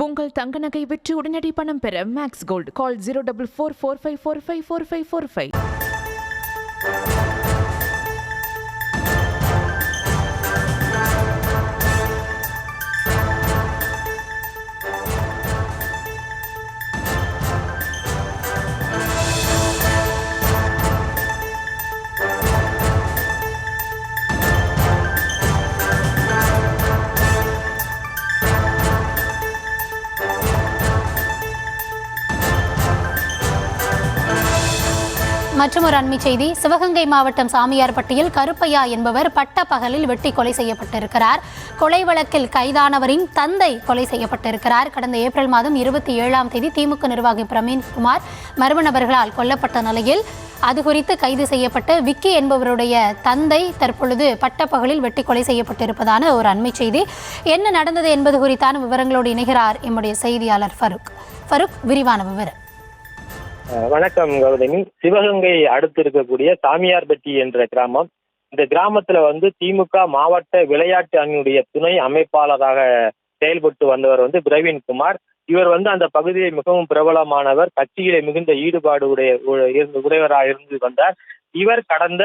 உங்கள் தங்க நகை விற்று உடனடி பணம் பெற மேக்ஸ் கோல்ட் கால் 04445454545. மற்றொரு அண்மை செய்தி. சிவகங்கை மாவட்டம் சாமியார்பட்டியில் கருப்பையா என்பவர் பட்ட பகலில் வெட்டி கொலை செய்யப்பட்டிருக்கிறார். கொலை வழக்கில் கைதானவரின் தந்தை கொலை செய்யப்பட்டிருக்கிறார். கடந்த ஏப்ரல் மாதம் 27ஆம் தேதி திமுக நிர்வாகி பிரவீன்குமார் மர்ம நபர்களால் கொல்லப்பட்ட நிலையில் அது குறித்து கைது செய்யப்பட்ட விக்கி என்பவருடைய தந்தை தற்பொழுது பட்டப்பகலில் வெட்டி கொலை செய்யப்பட்டிருப்பதான ஒரு அண்மை செய்தி. என்ன நடந்தது என்பது குறித்தான விவரங்களோடு இணைகிறார் எம்முடைய செய்தியாளர் ஃபருக். விரிவான விவரம். வணக்கம் கௌதமி. சிவகங்கை அடுத்து இருக்கக்கூடிய சாமியார்பட்டி என்ற கிராமம். இந்த கிராமத்துல திமுக மாவட்ட விளையாட்டு அணியுடைய துணை அமைப்பாளராக செயல்பட்டு வந்தவர் பிரவீன்குமார். இவர் அந்த பகுதியில் மிகவும் பிரபலமானவர், கட்சியிலே மிகுந்த ஈடுபாடு உடையவராக இருந்து வந்தார். இவர் கடந்த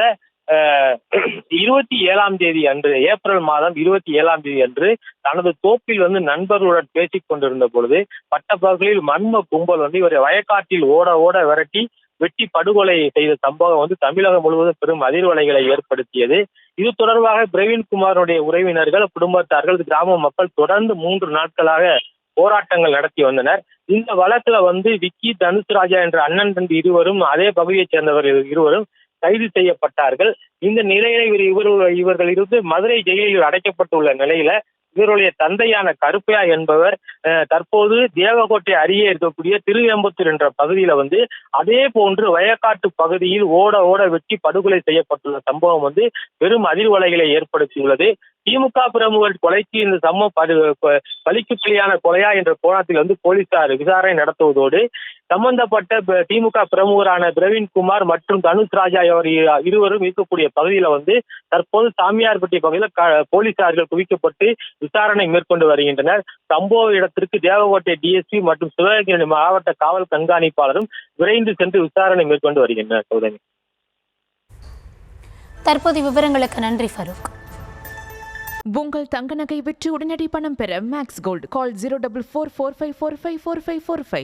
27ஆம் தேதி அன்று, ஏப்ரல் மாதம் 27ஆம் தேதி அன்று தனது தோப்பில் நண்பர்களுடன் பேசிக் கொண்டிருந்த பொழுது பட்டப்பகலில் மர்ம கும்பல் இவரை வயக்காட்டில் ஓட விரட்டி வெட்டி படுகொலை செய்த சம்பவம் தமிழகம் முழுவதும் பெரும் அதிர்வலைகளை ஏற்படுத்தியது. இது தொடர்பாக பிரவீன்குமாருடைய உறவினர்கள், குடும்பத்தார்கள், கிராம மக்கள் தொடர்ந்து 3 நாட்களாக போராட்டங்கள் நடத்தி வந்தனர். இந்த வழக்குல விக்கி, தனுஷ்ராஜா என்ற அண்ணன் தம்பி இருவரும், அதே பகுதியைச் சேர்ந்தவர்கள் இருவரும் கைது செய்யப்பட்டார்கள். இந்த நிலையில இவர்கள் இருந்து மதுரை ஜெயிலில் அடைக்கப்பட்டுள்ள நிலையில இவருடைய தந்தையான கருப்பையா என்பவர் தற்போது தேவகோட்டை அருகே இருக்கக்கூடிய திருவேம்பத்தூர் என்ற பகுதியில அதே போன்று வயக்காட்டு பகுதியில் ஓட வெட்டி படுகொலை செய்யப்பட்டுள்ள சம்பவம் பெரும் அதிர்வலைகளை ஏற்படுத்தியுள்ளது. திமுக பிரமுகர் கொலைக்கு இந்த சம்பவம் பலிக்கு பலியான கொலையா என்ற கோணத்தில் போலீசார் விசாரணை நடத்துவதோடு சம்பந்தப்பட்ட திமுக பிரமுகரான பிரவீன்குமார் மற்றும் தனுஷ்ராஜா இருவரும் இருக்கக்கூடிய பகுதியில தற்போது சாமியார்பட்டி பகுதியில் போலீசார்கள் குவிக்கப்பட்டு விசாரணை மேற்கொண்டு வருகின்றனர். சம்பவ இடத்திற்கு தேவகோட்டை டிஎஸ்பி மற்றும் சிவகங்கை மாவட்ட காவல் கண்காணிப்பாளரும் விரைந்து சென்று விசாரணை மேற்கொண்டு வருகின்றனர். சோதனை தற்போது விவரங்களுக்கு நன்றி ஃபருக். உங்கள் தங்க நகை விற்று உடனடி பணம் பெற மேக்ஸ் கோல்ட் கால் 04445454545.